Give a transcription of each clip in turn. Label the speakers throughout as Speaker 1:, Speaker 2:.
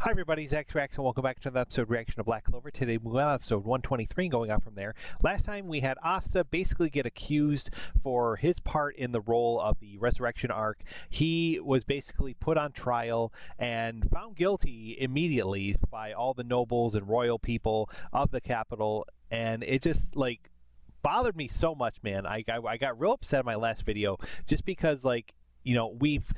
Speaker 1: Hi everybody, Zach Reacts, and welcome back to another episode reaction of Black Clover. Today we have episode 123 going on from there. Last time we had Asta basically get accused for his part in the role of the Resurrection arc. He was basically put on trial and found guilty immediately by all the nobles and royal people of the capital, and it just like bothered me so much, man. I got real upset in my last video just because, like, you know, we've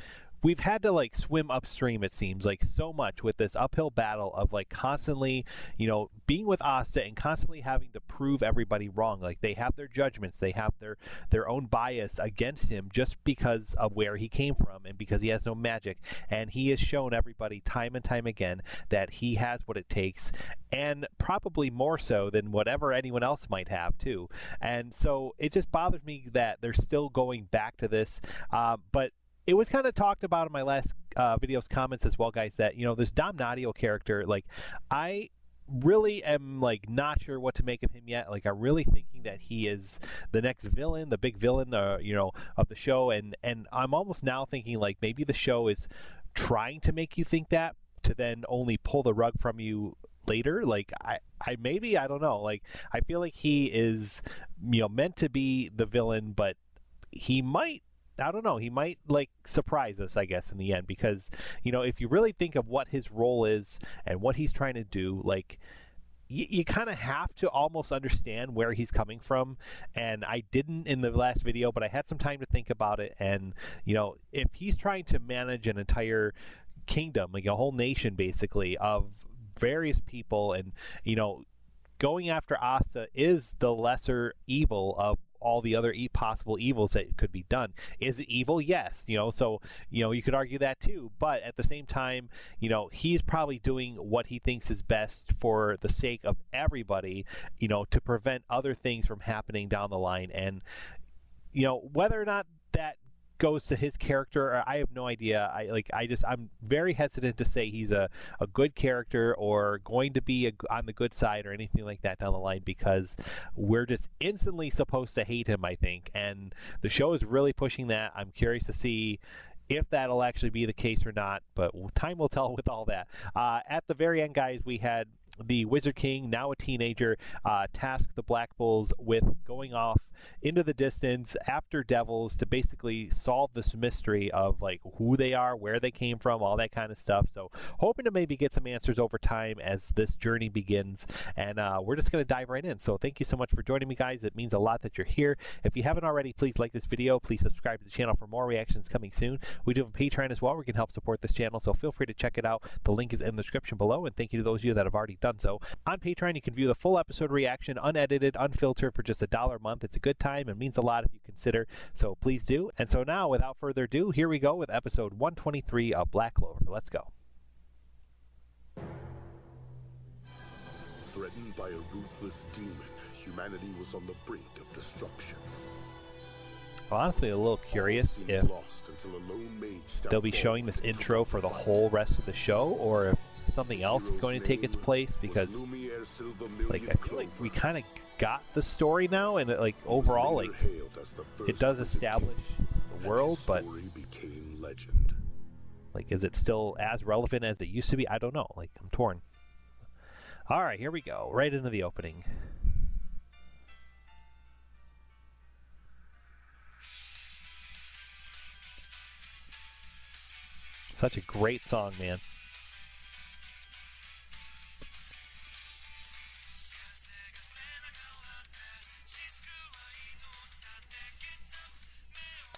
Speaker 1: had to like swim upstream, it seems like, so much with this uphill battle of like constantly, you know, being with Asta and constantly having to prove everybody wrong. Like, they have their judgments, they have their own bias against him just because of where he came from and because he has no magic. And he has shown everybody time and time again that he has what it takes, and probably more so than whatever anyone else might have too. And so it just bothers me that they're still going back to this, but it was kind of talked about in my last video's comments as well, guys, that, you know, this Dom Nadio character, like, I really am like not sure what to make of him yet. Like, I'm really thinking that he is the next villain, the big villain, you know, of the show, and I'm almost now thinking like maybe the show is trying to make you think that to then only pull the rug from you later. Like, I maybe, I don't know, like, I feel like he is, you know, meant to be the villain, but he might, I don't know, he might like surprise us, I guess, in the end, because, you know, if you really think of what his role is and what he's trying to do, like, you kind of have to almost understand where he's coming from. And I didn't in the last video, but I had some time to think about it. And, you know, if he's trying to manage an entire kingdom, like a whole nation basically of various people, and, you know, going after Asta is the lesser evil of all the other possible evils that could be done. Is it evil? Yes. You know, so, you know, you could argue that too, but at the same time, you know, he's probably doing what he thinks is best for the sake of everybody, you know, to prevent other things from happening down the line. And, you know, whether or not that goes to his character, or I have no idea. I'm very hesitant to say he's a good character or going to be on the good side or anything like that down the line, because we're just instantly supposed to hate him, I think, and the show is really pushing that. I'm curious to see if that'll actually be the case or not, but time will tell with all that. At the very end, guys, we had the Wizard King, now a teenager, tasked the Black Bulls with going off into the distance after devils to basically solve this mystery of like who they are, where they came from, all that kind of stuff. So hoping to maybe get some answers over time as this journey begins, and we're just going to dive right in. So thank you so much for joining me, guys. It means a lot that you're here. If you haven't already, please like this video, please subscribe to the channel for more reactions coming soon. We do have a Patreon as well where you can help support this channel, so feel free to check it out. The link is in the description below, and thank you to those of you that have already done so. On Patreon, you can view the full episode reaction, unedited, unfiltered, for just $1 a month. It's a good time and means a lot if you consider, so please do. And so now, without further ado, here we go with episode 123 of Black Clover. Let's go.
Speaker 2: Threatened by a ruthless demon, humanity was on the brink of destruction.
Speaker 1: I'm honestly a little curious if they'll be showing this intro for the whole rest of the show, or if something else is going to take its place, because like I feel like we kind of got the story now, and like overall, like, it does establish the world, but like, is it still as relevant as it used to be? I don't know. Like, I'm torn. All right, here we go, right into the opening. Such a great song, man.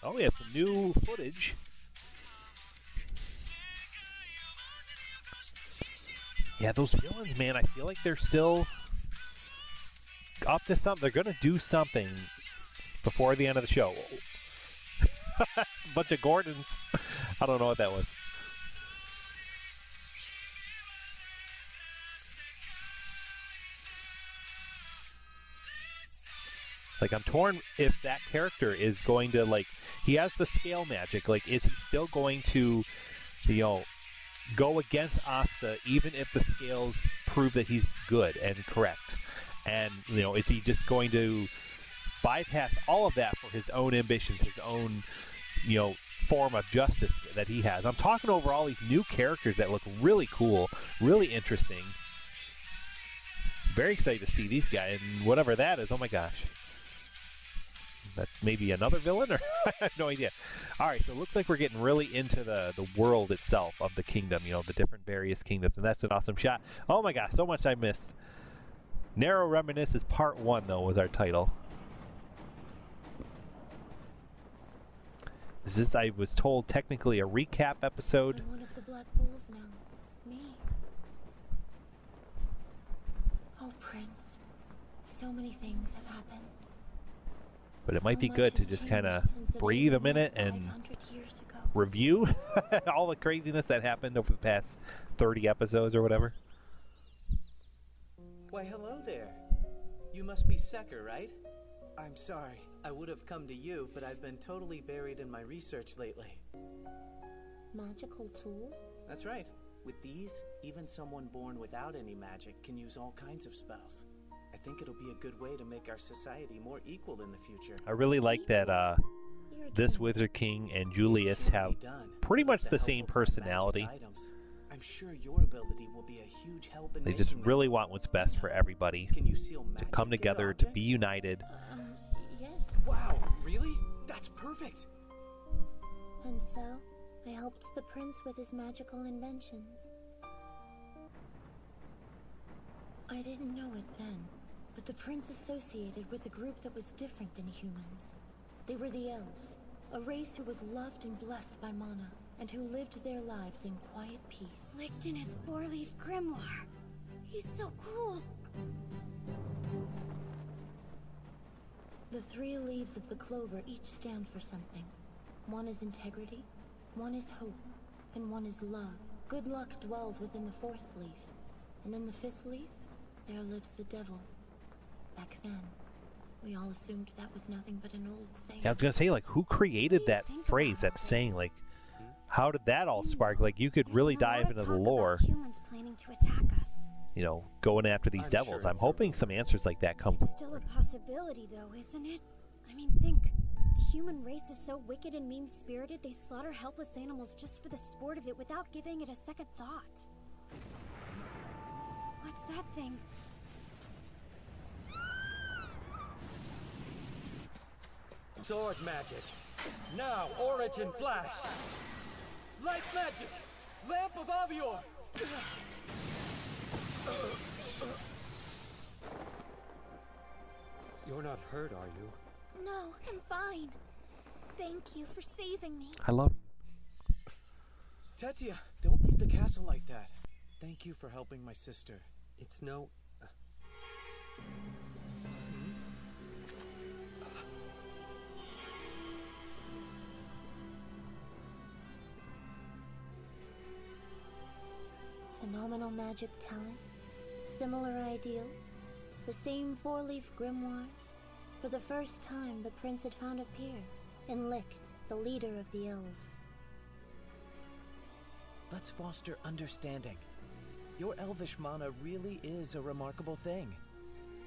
Speaker 1: Oh, we have some new footage. Yeah, those villains, man, I feel like they're still up to something. They're going to do something before the end of the show. Bunch of Gordons. I don't know what that was. Like, I'm torn if that character is going to, like, he has the scale magic. Like, is he still going to, you know, go against Asta even if the scales prove that he's good and correct? And, you know, is he just going to bypass all of that for his own ambitions, his own, you know, form of justice that he has. I'm talking over all these new characters that look really cool, really interesting. Very excited to see these guys, and whatever that is, oh my gosh. That's maybe another villain, or I have no idea. All right, so it looks like we're getting really into the world itself of the kingdom, you know, the different various kingdoms, and that's an awesome shot. Oh my gosh, so much I missed. Narrow Reminiscence Part 1, though, was our title. Is this, I was told, technically a recap episode?
Speaker 3: I'm one of the Black Bulls now. Me. Oh, Prince. So many things have happened.
Speaker 1: But it might be good to just kind of breathe a minute and review all the craziness that happened over the past 30 episodes or whatever.
Speaker 4: Why, hello there. You must be Secker, right? I'm sorry. I would have come to you, but I've been totally buried in my research lately.
Speaker 3: Magical tools?
Speaker 4: That's right. With these, even someone born without any magic can use all kinds of spells. I think it'll be a good way to make our society more equal in the future.
Speaker 1: I really like that this Wizard King and Julius have pretty much the same personality.
Speaker 4: I'm sure your ability will be a huge help in
Speaker 1: They just
Speaker 4: making
Speaker 1: really want what's best for everybody
Speaker 4: Can you seal
Speaker 1: to
Speaker 4: magic
Speaker 1: come
Speaker 4: into
Speaker 1: together, to be
Speaker 4: objects?
Speaker 1: united.
Speaker 3: Yes.
Speaker 4: Wow, really? That's perfect.
Speaker 3: And so, I helped the prince with his magical inventions. I didn't know it then, but the prince associated with a group that was different than humans. They were the elves, a race who was loved and blessed by Mana, and who lived their lives in quiet peace.
Speaker 5: Licht in his four-leaf grimoire. He's so cool.
Speaker 3: The 3 leaves of the clover each stand for something. One is integrity, one is hope, and one is love. Good luck dwells within the 4th leaf, and in the 5th leaf, there lives the devil. Back then, we all assumed that was nothing but an old saying.
Speaker 1: I was going to say, like, who created that phrase, that saying? Like, how did that all spark? Like, you could really dive into the lore,
Speaker 5: Humans planning to attack us.
Speaker 1: you know, going after these devils.
Speaker 4: sure
Speaker 1: I'm
Speaker 4: it's
Speaker 1: hoping some answers like that come
Speaker 5: It's still a possibility, though, isn't it? I mean, think. The human race is so wicked and mean-spirited, they slaughter helpless animals just for the sport of it without giving it a second thought. What's that thing?
Speaker 6: Sword magic. Now, origin flash. Light magic. Lamp of Avior. You're not hurt, are you?
Speaker 5: No, I'm fine. Thank you for saving me.
Speaker 1: I love you.
Speaker 4: Tetia, don't leave the castle like that. Thank you for helping my sister.
Speaker 6: It's no...
Speaker 3: Phenomenal magic talent, similar ideals, the same 4-leaf grimoires. For the first time, the prince had found a peer in Licht, the leader of the elves.
Speaker 4: Let's foster understanding. Your elvish mana really is a remarkable thing.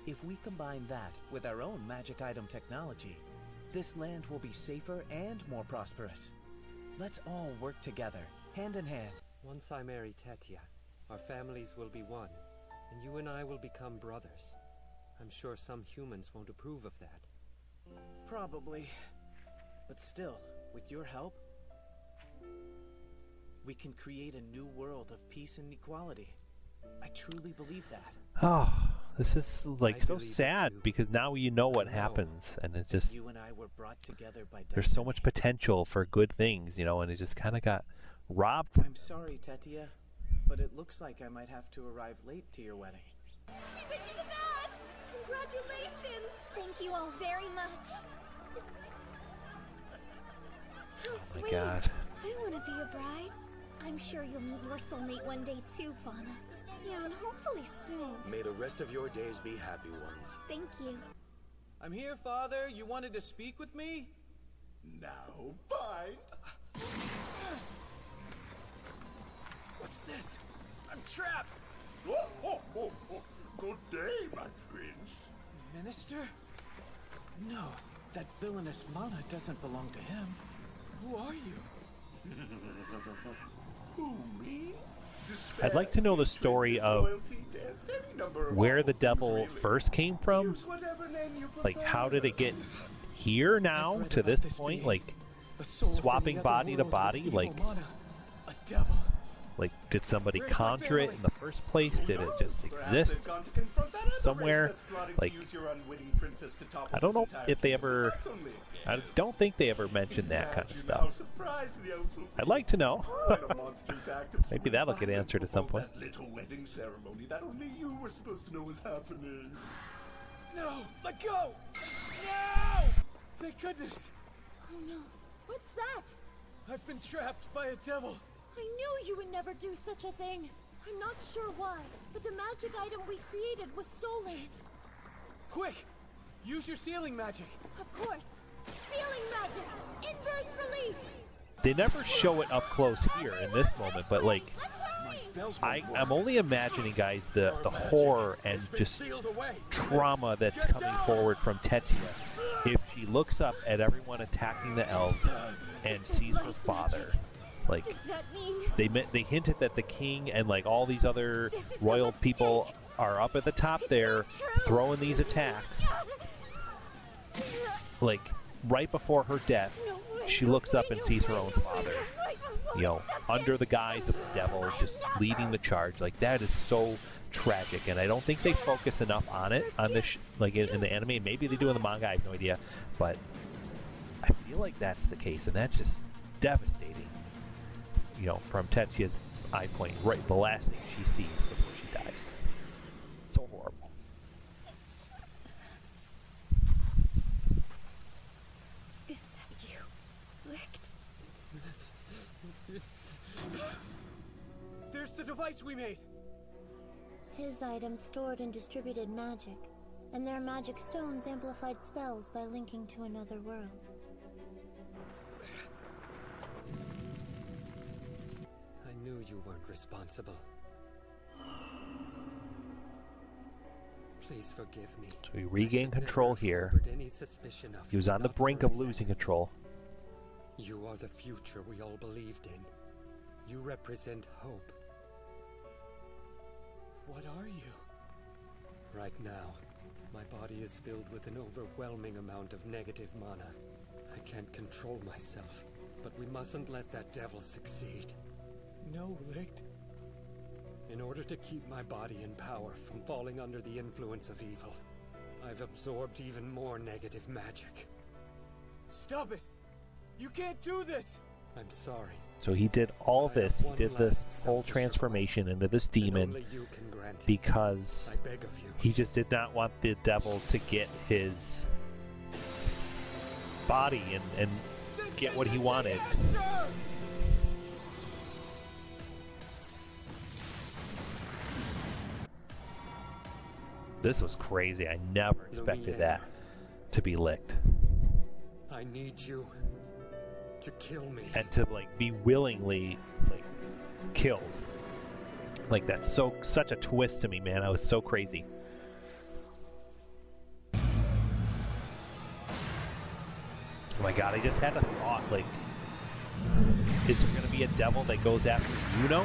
Speaker 4: If we combine that with our own magic item technology, this land will be safer and more prosperous. Let's all work together, hand in hand.
Speaker 6: Once I marry Tetia, our families will be one, and you and I will become brothers. I'm sure some humans won't approve of that.
Speaker 4: Probably. But still, with your help, we can create a new world of peace and equality. I truly believe that.
Speaker 1: Oh, this is like
Speaker 6: I
Speaker 1: so
Speaker 6: believe it
Speaker 1: sad
Speaker 6: too.
Speaker 1: because now you know what
Speaker 6: No.
Speaker 1: happens, and it just,
Speaker 4: You and I were brought together by
Speaker 1: there's so
Speaker 4: destiny.
Speaker 1: much potential for good things, you know, and it just kind of got robbed from.
Speaker 4: I'm sorry, Tetia, but it looks like I might have to arrive late to your wedding.
Speaker 5: We wish you the best! Congratulations! Thank you all very much. How
Speaker 1: Oh my
Speaker 5: sweet.
Speaker 1: God.
Speaker 5: I want to be a bride. I'm sure you'll meet your soulmate one day too, Fauna. Yeah, and hopefully soon.
Speaker 2: May the rest of your days be happy ones.
Speaker 5: Thank you.
Speaker 4: I'm here, Father. You wanted to speak with me?
Speaker 2: Now, fine.
Speaker 4: What's this? I'm trapped!
Speaker 2: Good day, my prince.
Speaker 4: Minister? No, that villainous mana doesn't belong to him. Who are you?
Speaker 1: I'd like to know the story of where the devil first came from. Like, how did it get here now to this point? Like, swapping body to body? Like, did somebody conjure it in the first place? Did it just exist somewhere? Like, I don't know if they ever... I don't think they ever mentioned that kind of stuff. I'd like to know. Maybe that'll get answered at some point.
Speaker 2: Little wedding ceremony that only you were supposed to know was happening.
Speaker 4: No! Let go! No! Thank goodness!
Speaker 3: Oh no. What's that?
Speaker 4: I've been trapped by a devil.
Speaker 3: I knew you would never do such a thing. I'm not sure why, but the magic item we created was stolen.
Speaker 4: Quick! Use your sealing magic.
Speaker 3: Of course. Sealing magic! Inverse release!
Speaker 1: They never show it up close here in this moment, but like, I'm only imagining, guys, the horror and just trauma that's coming forward from Tetia if she looks up at everyone attacking the elves and sees her father. Like, they hinted that the king and like all these other royal people are up at the top there throwing these attacks. Like, right before her death, she looks up and sees her own father, you know, under the guise of the devil, just leading the charge. Like, that is so tragic, and I don't think they focus enough on it on this, like in the anime. Maybe they do in the manga, I have no idea, but I feel like that's the case, and that's just devastating. You know, from Tetia's eye point, right, the last thing she sees before she dies. So horrible.
Speaker 5: Is that you, Licht?
Speaker 4: There's the device we made.
Speaker 3: His items stored and distributed magic, and their magic stones amplified spells by linking to another world.
Speaker 6: I knew you weren't responsible. Please forgive me.
Speaker 1: So we regain control here. He was on the brink of losing control.
Speaker 6: You are the future we all believed in. You represent hope.
Speaker 4: What are you?
Speaker 6: Right now, my body is filled with an overwhelming amount of negative mana. I can't control myself, but we mustn't let that devil succeed.
Speaker 4: No, Licht.
Speaker 6: In order to keep my body in power from falling under the influence of evil, I've absorbed even more negative magic.
Speaker 4: Stop it! You can't do this!
Speaker 6: I'm sorry.
Speaker 1: So he did all this, he did this whole transformation into this demon because he just did not want the devil to get his body and get what he wanted. This was crazy. I never expected that to be Licht.
Speaker 6: I need you to kill me.
Speaker 1: And to like be willingly like killed. Like, that's such a twist to me, man. I was so crazy. Oh my god, I just had a thought, like, is there gonna be a devil that goes after Yuno?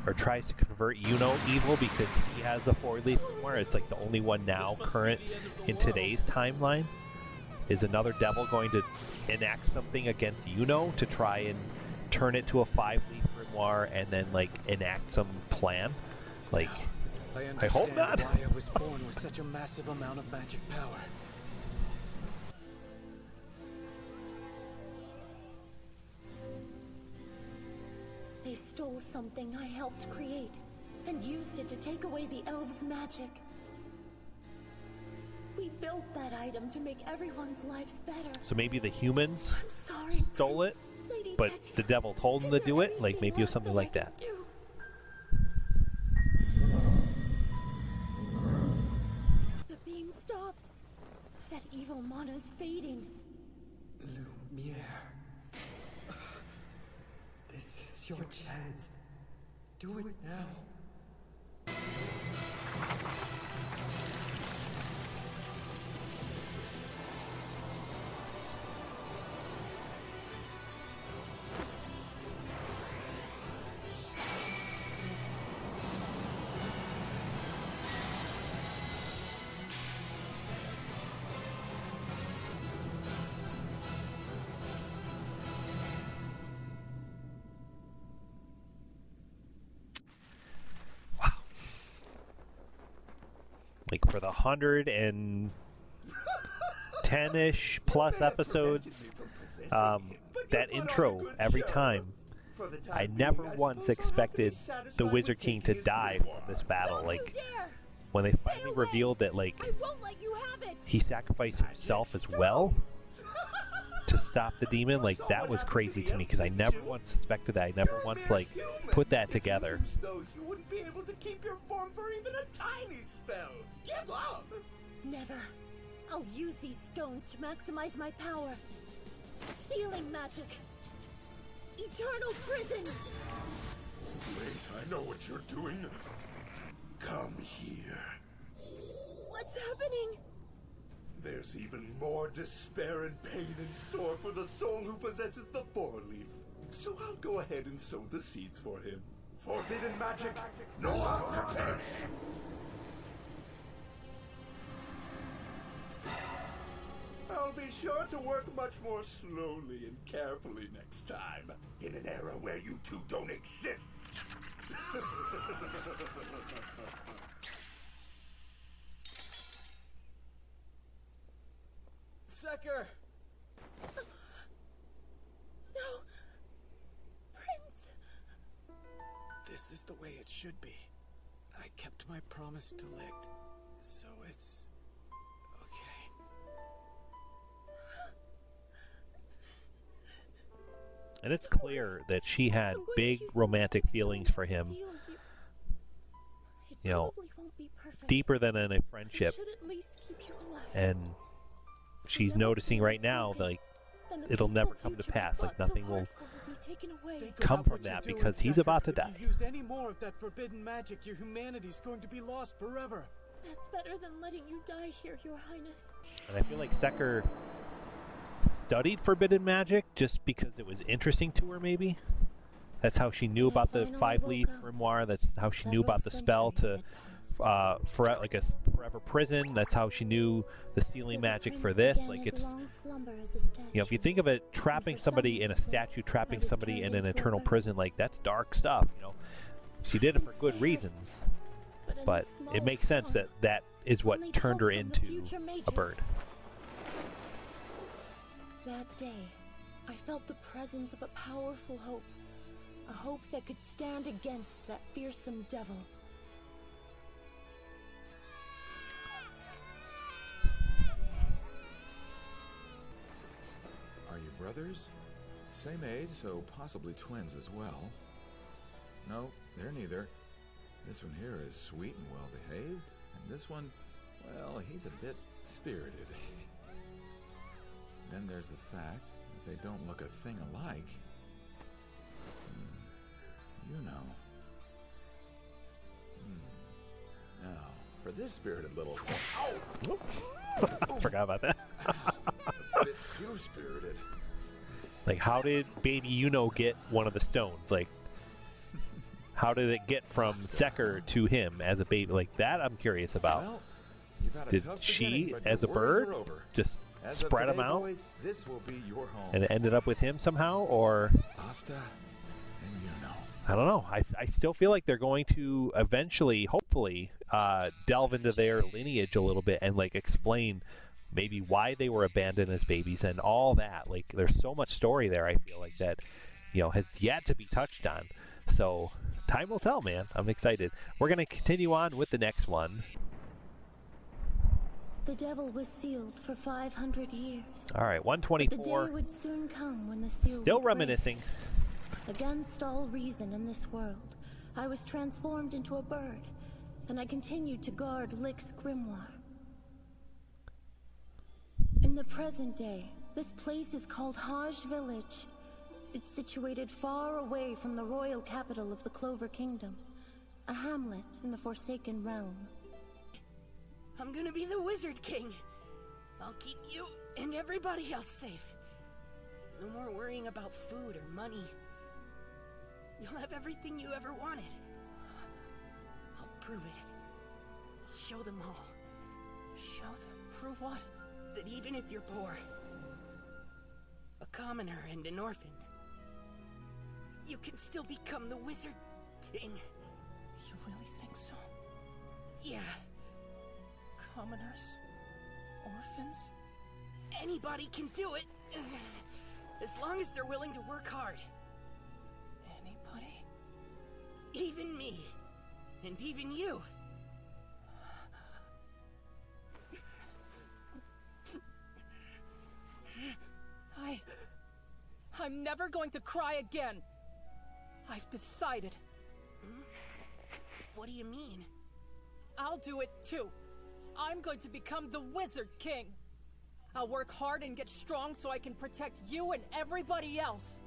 Speaker 1: Or tries to convert Yuno evil because he has a 4-leaf grimoire? It's like the only one now current in today's timeline. Is another devil going to enact something against Yuno to try and turn it to a 5-leaf grimoire and then like enact some plan? Like, I hope not.
Speaker 4: Why I was born with such a massive amount of magic power.
Speaker 3: They stole something I helped create, and used it to take away the elves' magic. We built that item to make everyone's lives better.
Speaker 1: So maybe the humans
Speaker 3: Sorry,
Speaker 1: stole it,
Speaker 3: Lady
Speaker 1: but
Speaker 3: Tetia.
Speaker 1: the devil told them to do it? Like, maybe it was something like that.
Speaker 3: The beam stopped. That evil mana's fading.
Speaker 6: Lumiere. This is your chance. Do it now.
Speaker 1: like for the 110-ish plus episodes, that intro every time, I never once expected the Wizard King to die from this battle. Like, when they finally revealed that, like, he sacrificed himself as well to stop the demon, like, that was crazy to me, because I never once suspected that. I never once, like, put that together.
Speaker 7: Those you wouldn't be able to keep your form for even a tiny spell. Give up!
Speaker 3: Never. I'll use these stones to maximize my power. Sealing magic. Eternal prison!
Speaker 2: Wait, I know what you're doing. Come here.
Speaker 3: What's happening?
Speaker 2: There's even more despair and pain in store for the soul who possesses the four-leaf. So I'll go ahead and sow the seeds for him. Forbidden magic, no outcome. I'll be sure to work much more slowly and carefully next time. In an era where you two don't exist.
Speaker 4: Secker!
Speaker 3: No! Prince!
Speaker 4: This is the way it should be. I kept my promise to Licht, so it's okay.
Speaker 1: And it's clear that she had big romantic feelings for him, you know, deeper than in a friendship. And she's noticing right now, like, it'll never come to pass. Like, nothing will come from that because he's about to die.
Speaker 4: If you use any more of that forbidden magic, your humanity's going to be lost forever.
Speaker 3: That's better than letting you die here, Your Highness.
Speaker 1: And I feel like Secker studied forbidden magic just because it was interesting to her, maybe. That's how she knew about the five-leaf grimoire. That's how she knew about the spell to forever prison. That's how she knew the sealing magic for this. Like, it's, you know, if you think of it, trapping somebody in a statue, trapping somebody in an eternal prison, like, that's dark stuff, you know. She did it for good reasons, but it makes sense that that is what turned her into a bird.
Speaker 3: That day, I felt the presence of a powerful hope. A hope that could stand against that fearsome devil.
Speaker 8: Are you brothers? Same age, so possibly twins as well. No, they're neither. This one here is sweet and well-behaved, and this one, well, he's a bit spirited. Then there's the fact that they don't look a thing alike. You know. Now, for this spirited little... Ow!
Speaker 1: I forgot about that.
Speaker 8: A bit too spirited.
Speaker 1: Like, how did baby Yuno get one of the stones? Like, how did it get from Secker to him as a baby? Like, that I'm curious about.
Speaker 8: Well, you've had a
Speaker 1: did
Speaker 8: tough
Speaker 1: she,
Speaker 8: beginning, but
Speaker 1: as a
Speaker 8: your worries
Speaker 1: bird,
Speaker 8: are over.
Speaker 1: just
Speaker 8: As of
Speaker 1: spread
Speaker 8: today,
Speaker 1: them out?
Speaker 8: boys, this will be your home.
Speaker 1: And it ended up with him somehow? Or,
Speaker 8: Asta and Yuno.
Speaker 1: I don't know. I still feel like they're going to eventually, hopefully, delve into their lineage a little bit and, like, explain maybe why they were abandoned as babies and all that. Like, there's so much story there, I feel like, that, you know, has yet to be touched on. So, time will tell, man. I'm excited. We're going to continue on with the next one.
Speaker 3: The devil was sealed for 500 years.
Speaker 1: All right,
Speaker 3: But the
Speaker 1: 124.
Speaker 3: day would soon come when the seal
Speaker 1: Still
Speaker 3: would break.
Speaker 1: reminiscing.
Speaker 3: Against all reason in this world, I was transformed into a bird, and I continued to guard Licht's grimoire. In the present day, this place is called Haj Village. It's situated far away from the royal capital of the Clover Kingdom, a hamlet in the Forsaken Realm.
Speaker 9: I'm gonna be the Wizard King. I'll keep you and everybody else safe. No more worrying about food or money. You'll have everything you ever wanted. I'll prove it. I'll show them all. Show them? Prove what? That even if you're poor, a commoner and an orphan, you can still become the Wizard King. You really think so? Yeah. Commoners? Orphans? Anybody can do it! As long as they're willing to work hard. Anybody? Even me. And even you. I'm never going to cry again. I've decided. What do you mean? I'll do it too. I'm going to become the Wizard King. I'll work hard and get strong so I can protect you and everybody else.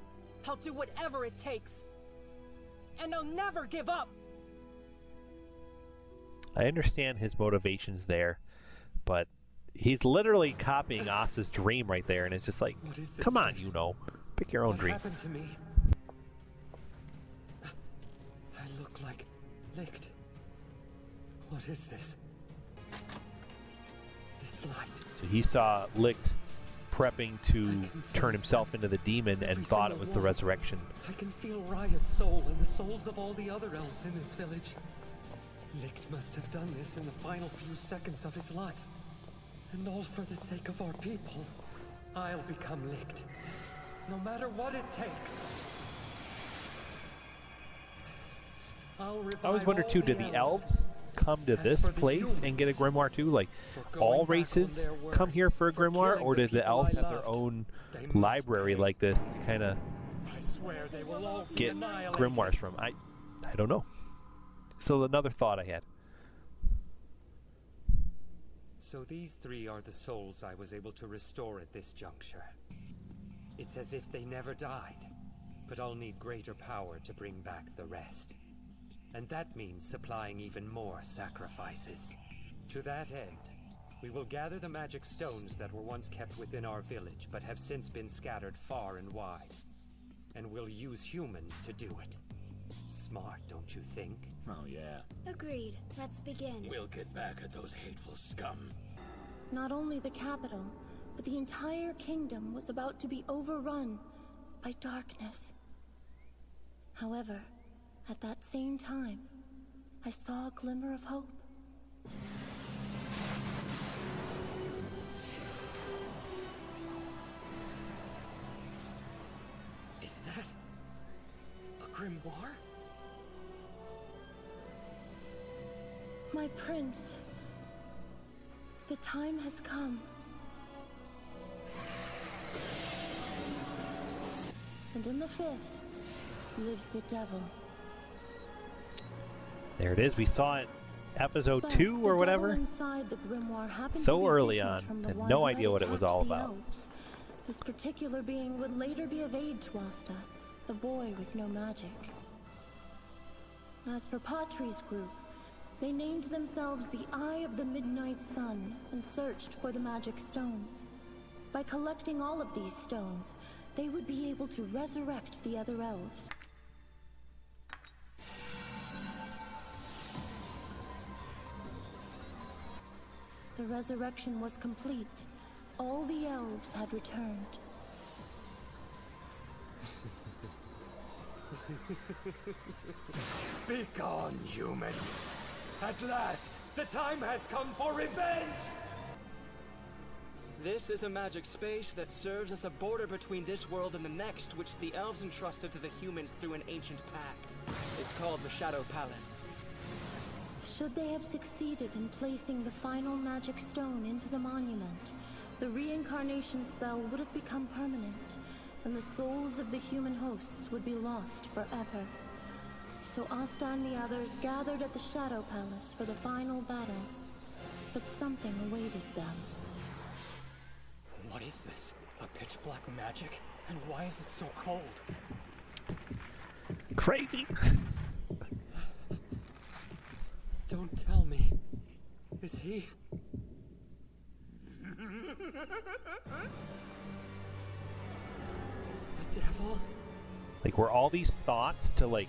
Speaker 9: I'll do whatever it takes. And I'll never give up.
Speaker 1: I understand his motivations there, but he's literally copying Asta's dream right there, and it's just like, come on, you know. Pick your own dream.
Speaker 6: What happened to me? I look like Licht. What is this? This light.
Speaker 1: So he saw Licht prepping to turn himself into the demon and thought it was the resurrection.
Speaker 6: I can feel Raya's soul and the souls of all the other elves in this village. Licht must have done this in the final few seconds of his life. And all for the sake of our people. I'll become Licht. No matter what it takes.
Speaker 1: I always wonder too, did the elves come to this place and get a grimoire too? Like, all races come here for a grimoire, or did the elves have their own library like this to kind of get grimoires from? I don't know. So another thought I had.
Speaker 6: So these three are the souls I was able to restore at this juncture. It's as if they never died, but I'll need greater power to bring back the rest. And that means supplying even more sacrifices. To that end, we will gather the magic stones that were once kept within our village, but have since been scattered far and wide. And we'll use humans to do it. Smart, don't you think?
Speaker 7: Oh, yeah.
Speaker 5: Agreed. Let's begin.
Speaker 7: We'll get back at those hateful scum.
Speaker 3: Not only the capital, but the entire kingdom was about to be overrun by darkness. However, at that same time, I saw a glimmer of hope.
Speaker 9: Is that a grimoire?
Speaker 3: My prince, the time has come. And in the fifth lives the devil.
Speaker 1: There it is. We saw it episode
Speaker 3: But
Speaker 1: 2 or
Speaker 3: the
Speaker 1: whatever.
Speaker 3: devil inside the grimoire happened
Speaker 1: So
Speaker 3: to be
Speaker 1: early
Speaker 3: different
Speaker 1: on.
Speaker 3: from the
Speaker 1: Had
Speaker 3: one
Speaker 1: no
Speaker 3: who
Speaker 1: idea
Speaker 3: had
Speaker 1: what it was
Speaker 3: attacked
Speaker 1: all
Speaker 3: the
Speaker 1: about.
Speaker 3: elves. This particular being would later be of age to Asta, the boy with no magic. As for Patri's group, they named themselves the Eye of the Midnight Sun and searched for the magic stones. By collecting all of these stones, they would be able to resurrect the other elves. The resurrection was complete. All the elves had returned.
Speaker 6: Be gone, humans! At last, the time has come for revenge!
Speaker 9: This is a magic space that serves as a border between this world and the next, which the elves entrusted to the humans through an ancient pact. It's called the Shadow Palace.
Speaker 3: Should they have succeeded in placing the final magic stone into the monument, the reincarnation spell would have become permanent, and the souls of the human hosts would be lost forever. So Asta and the others gathered at the Shadow Palace for the final battle, but something awaited them.
Speaker 9: What is this? A pitch black magic? And why is it so cold?
Speaker 1: Crazy.
Speaker 6: Don't tell me. Is he? The devil?
Speaker 1: Like, were all these thoughts to, like,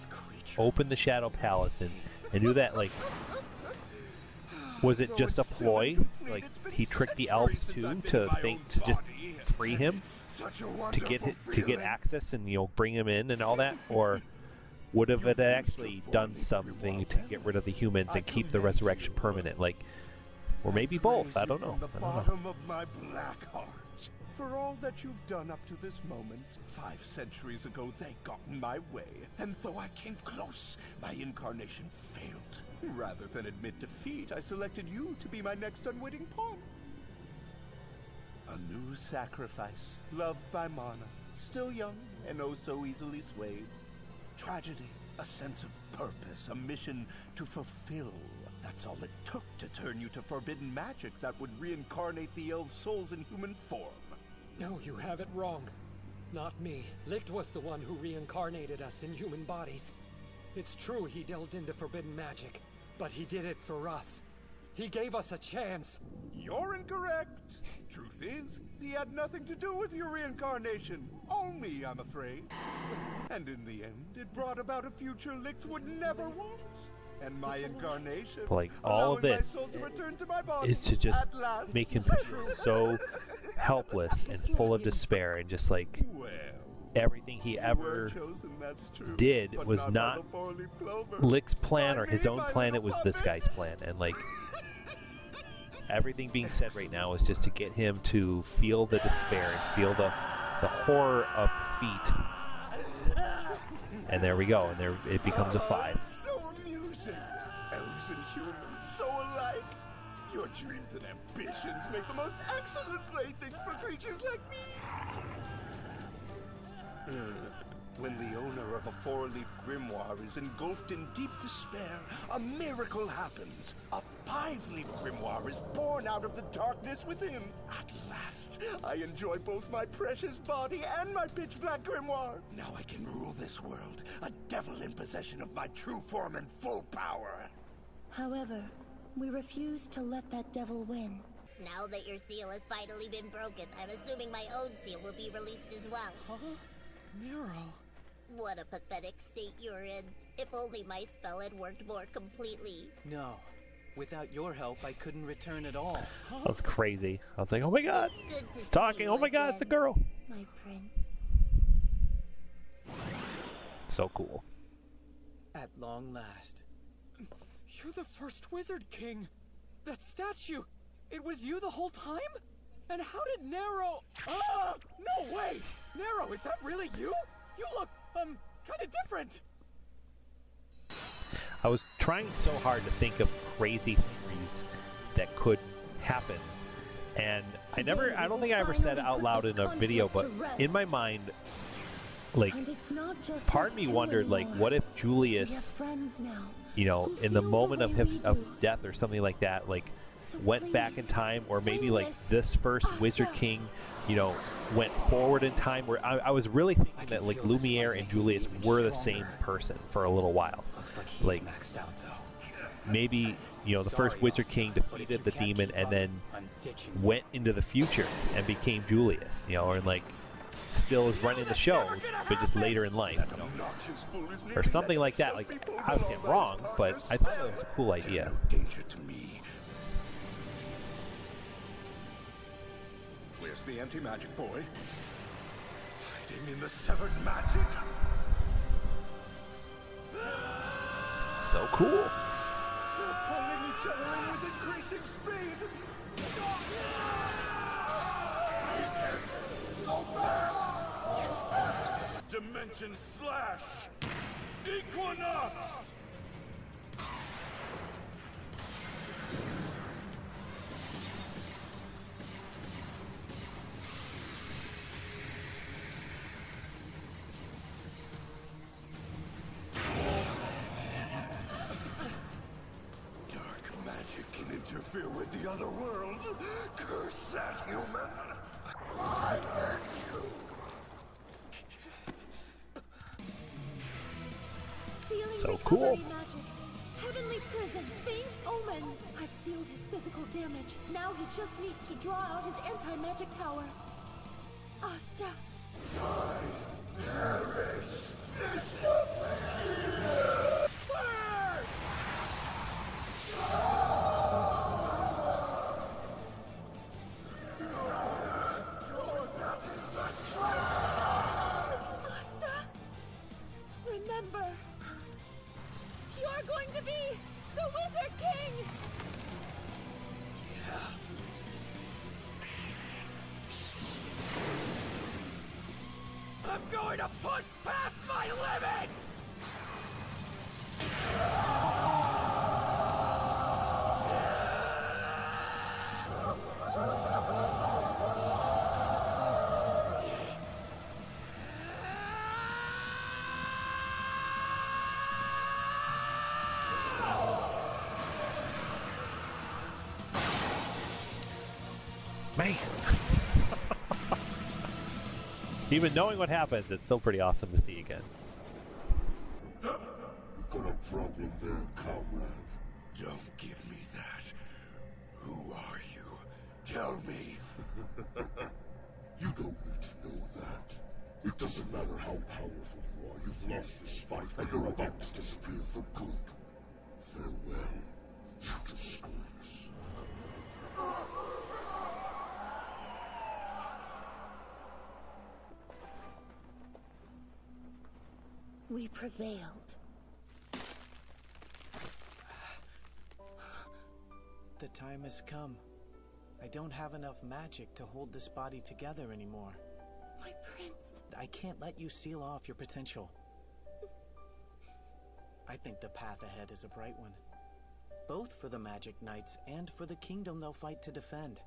Speaker 1: open the Shadow Palace and do that, like, was it just a ploy? Like, he tricked the elves too to think to just free him, to get access and, you know, bring him in and all that? Or would have it actually done something to get rid of the humans and keep the resurrection permanent? Like, Or maybe both. I don't know.
Speaker 2: From the bottom of my black heart. For all that you've done up to this moment, 5 centuries ago they got in my way, and though I came close, my incarnation failed. Rather than admit defeat, I selected you to be my next unwitting pawn. A new sacrifice, loved by Mana, still young and oh so easily swayed. Tragedy, a sense of purpose, a mission to fulfill. That's all it took to turn you to forbidden magic that would reincarnate the elves' souls in human form.
Speaker 6: No, you have it wrong. Not me. Licht was the one who reincarnated us in human bodies. It's true he delved into forbidden magic, but he did it for us. He gave us a chance.
Speaker 2: You're incorrect. Truth is, he had nothing to do with your reincarnation. Only, I'm afraid. And in the end, it brought about a future Licht would never want. And my incarnation,
Speaker 1: Like, all of this
Speaker 2: my soul to return to my body
Speaker 1: is to just
Speaker 2: at last.
Speaker 1: make him feel so helpless and full of despair, and just like
Speaker 2: Well,
Speaker 1: everything he
Speaker 2: you were
Speaker 1: ever
Speaker 2: chosen, that's true,
Speaker 1: did
Speaker 2: but
Speaker 1: was
Speaker 2: by
Speaker 1: not
Speaker 2: the four-leaf clover.
Speaker 1: Licht's plan
Speaker 2: By
Speaker 1: or his
Speaker 2: me,
Speaker 1: own
Speaker 2: my
Speaker 1: plan. It
Speaker 2: little
Speaker 1: was this
Speaker 2: puppet.
Speaker 1: guy's plan, and like everything being said right now is just to get him to feel the despair and feel the horror of defeat. And there we go, and there it becomes a 5.
Speaker 2: So amusing. Elves and humans, so alike. Your dreams and ambitions make the most excellent playthings for creatures like me. When the owner of a 4-leaf grimoire is engulfed in deep despair, a miracle happens. A 5-leaf grimoire is born out of the darkness within. At last, I enjoy both my precious body and my pitch-black grimoire. Now I can rule this world, a devil in possession of my true form and full power.
Speaker 3: However, we refuse to let that devil win.
Speaker 10: Now that your seal has finally been broken, I'm assuming my own seal will be released as well.
Speaker 9: Huh? Nero.
Speaker 10: What a pathetic state you're in. If only my spell had worked more completely.
Speaker 4: No. Without your help, I couldn't return at all.
Speaker 1: That's crazy. I was like, oh my god,
Speaker 10: It's good to
Speaker 1: it's
Speaker 10: see
Speaker 1: talking.
Speaker 10: you
Speaker 1: Oh my god, it's a
Speaker 10: again,
Speaker 1: girl.
Speaker 3: My prince.
Speaker 1: So cool.
Speaker 4: At long last.
Speaker 9: You're the first Wizard King. That statue. It was you the whole time? And how did Nero... Ah! No way! Nero, is that really you? You look, kind of different.
Speaker 1: I was trying so hard to think of crazy theories that could happen, and I don't think I ever said it out loud in a video, but in my mind, like,
Speaker 3: And it's not just
Speaker 1: part
Speaker 3: us
Speaker 1: of me
Speaker 3: two
Speaker 1: wondered, like,
Speaker 3: anymore.
Speaker 1: what if
Speaker 3: We are
Speaker 1: Julius,
Speaker 3: friends now.
Speaker 1: you know,
Speaker 3: Who
Speaker 1: in the
Speaker 3: feel the
Speaker 1: moment of
Speaker 3: way
Speaker 1: his
Speaker 3: we
Speaker 1: of
Speaker 3: do.
Speaker 1: death or something like that, like,
Speaker 3: So
Speaker 1: went back in
Speaker 3: please,
Speaker 1: time, or maybe like
Speaker 3: please,
Speaker 1: this first Wizard
Speaker 3: Asa.
Speaker 1: King, you know, went forward in time. Where I was really thinking that like Lumiere and Julius were the same person for a little while.
Speaker 6: Looks like he's
Speaker 1: Like,
Speaker 6: maxed out, though.
Speaker 1: maybe, you know, the first
Speaker 6: Sorry,
Speaker 1: Wizard
Speaker 6: Asa,
Speaker 1: King
Speaker 6: but if
Speaker 1: defeated
Speaker 6: you
Speaker 1: the
Speaker 6: can't
Speaker 1: demon
Speaker 6: keep
Speaker 1: and
Speaker 6: up,
Speaker 1: then
Speaker 6: I'm ditching.
Speaker 1: went into the future and became Julius, you know, or like still is running the show, but just later in life, you know,
Speaker 2: Obnoxious fool is
Speaker 1: or
Speaker 2: nearly
Speaker 1: something like that.
Speaker 2: some
Speaker 1: Like,
Speaker 2: people
Speaker 1: obviously
Speaker 2: know
Speaker 1: I'm
Speaker 2: about
Speaker 1: wrong,
Speaker 2: his
Speaker 1: but
Speaker 2: powers.
Speaker 1: I thought that was a cool idea.
Speaker 2: No danger to me. Where's the anti-magic boy? Hiding in the severed magic?
Speaker 1: So cool.
Speaker 2: They're pulling each other in with increasing speed. Dimension slash! Equinox! Dark magic can interfere with the other world. Curse that human. I hate you.
Speaker 5: Sealing
Speaker 1: So
Speaker 5: recovery
Speaker 1: cool.
Speaker 5: Magic. Heavenly prison, faint omen. I've sealed his physical damage. Now he just needs to draw out his anti-magic power. Asta. Asta. Remember, you're going to be the Wizard King.
Speaker 6: I'm going to push past my limits!
Speaker 1: Man. Even knowing what happens, it's still pretty awesome to see again.
Speaker 2: You got a problem there, comrade? Don't give me that. Who are you? Tell me. You don't need to know that. It doesn't matter how powerful you are. You've lost this fight, and you're about to disappear for good. Farewell, you disgrace.
Speaker 3: We prevailed.
Speaker 4: The time has come. I don't have enough magic to hold this body together anymore.
Speaker 3: My prince.
Speaker 4: I can't let you seal off your potential. I think the path ahead is a bright one. Both for the Magic Knights and for the kingdom they'll fight to defend.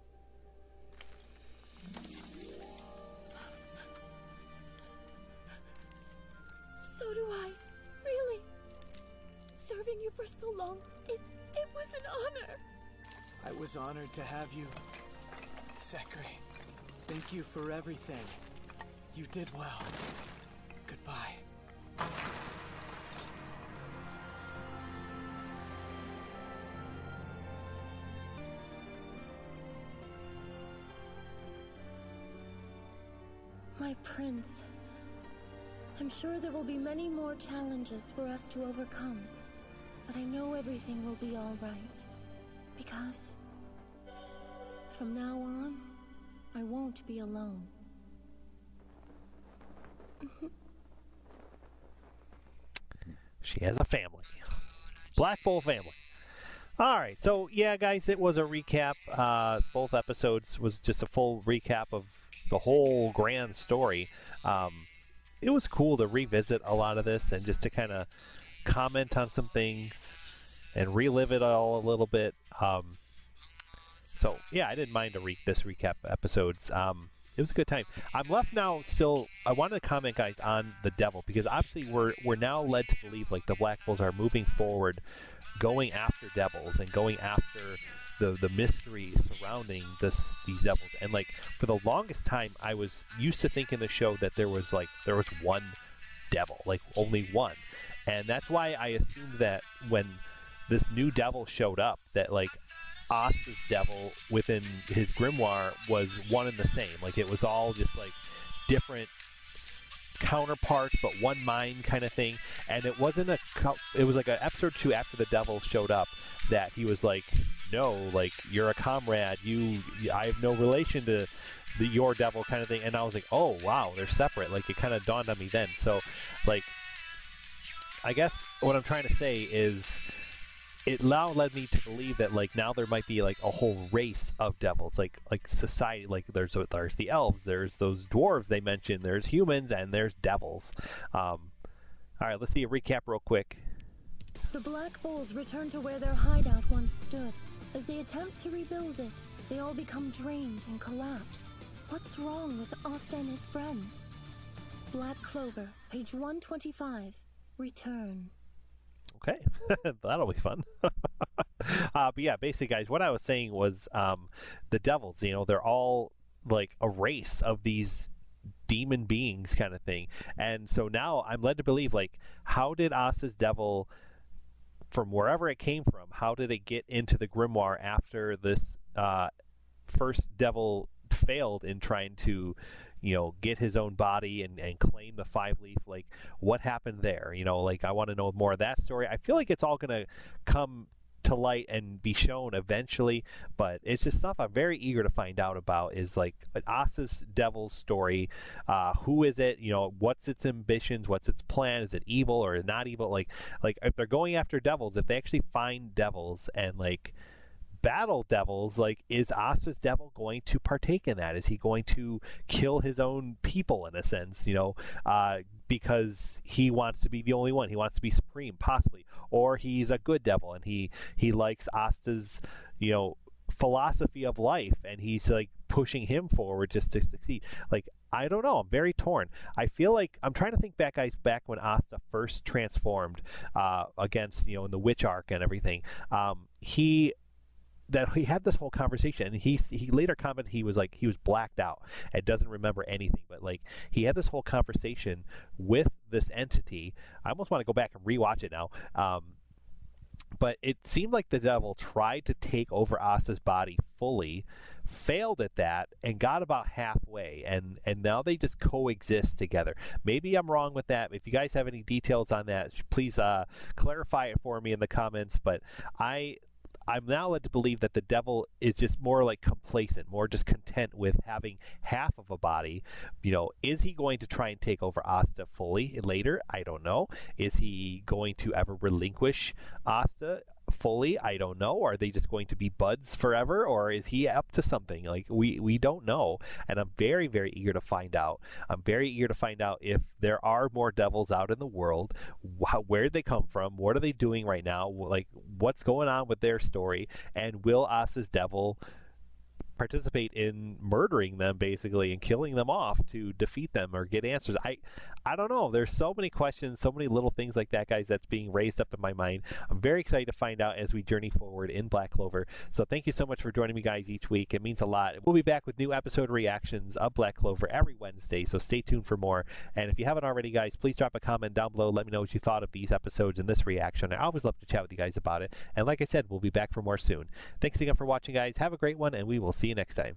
Speaker 3: So do I. Really. Serving you for so long, it was an honor.
Speaker 4: I was honored to have you, Sekri. Thank you for everything. You did well. Goodbye.
Speaker 3: My prince. I'm sure there will be many more challenges for us to overcome. But I know everything will be all right. Because from now on, I won't be alone.
Speaker 1: She has a family. Black Bull family. Alright, so yeah, guys, it was a recap. Both episodes was just a full recap of the whole grand story. It was cool to revisit a lot of this and just to kind of comment on some things and relive it all a little bit. So yeah, I didn't mind this recap episodes. It was a good time. I'm left now still. I wanted to comment, guys, on the devil because obviously we're now led to believe like the Black Bulls are moving forward, going after devils and going after the mystery surrounding these devils. And like for the longest time, I was used to thinking the show that there was one devil, like only one, and that's why I assumed that when this new devil showed up, that like Os's devil within his grimoire was one and the same. Like it was all just like different counterparts, but one mind kind of thing. And it wasn't it was like an episode 2 after the devil showed up that he was like, no, like you're a comrade. I have no relation to your devil kind of thing. And I was like, oh wow, they're separate. Like it kind of dawned on me then. So like, I guess what I'm trying to say is, it now led me to believe that like now there might be like a whole race of devils, like society. Like there's the elves, there's those dwarves they mentioned, there's humans, and there's devils. All right, let's see a recap real quick.
Speaker 3: The Black Bulls return to where their hideout once stood. As they attempt to rebuild it, they all become drained and collapse. What's wrong with Asta and his friends? Black Clover, page 125. Return.
Speaker 1: Okay, that'll be fun. But yeah, basically, guys, what I was saying was the devils, they're all like a race of these demon beings kind of thing. And so now I'm led to believe, like, how did Asa's devil, from wherever it came from, how did it get into the grimoire after this first devil failed in trying to get his own body and claim the 5-leaf? Like, what happened there? Like, I want to know more of that story. I feel like it's all going to come to light and be shown eventually, but it's just stuff I'm very eager to find out about, is like Asa's devil's story. Who is it? What's its ambitions? What's its plan? Is it evil or not evil? Like if they're going after devils, if they actually find devils and like battle devils, like, is Asta's devil going to partake in that? Is he going to kill his own people in a sense, because he wants to be the only one? He wants to be supreme, possibly. Or he's a good devil and he likes Asta's, philosophy of life, and he's like pushing him forward just to succeed. Like, I don't know. I'm very torn. I feel like I'm trying to think back, guys, back when Asta first transformed against, in the witch arc and everything. He had this whole conversation, and he later commented he was blacked out and doesn't remember anything, but like he had this whole conversation with this entity. I almost want to go back and rewatch it now. But it seemed like the devil tried to take over Asta's body fully, failed at that, and got about halfway, and now they just coexist together. Maybe I'm wrong with that. If you guys have any details on that, please clarify it for me in the comments. But I'm now led to believe that the devil is just more like complacent, more just content with having half of a body. Is he going to try and take over Asta fully later? I don't know. Is he going to ever relinquish Asta fully? I don't know. Are they just going to be buds forever, or is he up to something? Like, we don't know, and I'm very, very eager to find out. I'm very eager to find out if there are more devils out in the world. Where did they come from? What are they doing right now? Like, what's going on with their story? And will Asta's devil participate in murdering them, basically, and killing them off to defeat them or get answers? I don't know. There's so many questions, so many little things like that, guys, that's being raised up in my mind. I'm very excited to find out as we journey forward in Black Clover. So thank you so much for joining me, guys, each week. It means a lot. We'll be back with new episode reactions of Black Clover every Wednesday, so stay tuned for more. And if you haven't already, guys, please drop a comment down below. Let me know what you thought of these episodes and this reaction. I always love to chat with you guys about it. And like I said, we'll be back for more soon. Thanks again for watching, guys. Have a great one, and we will see you next time.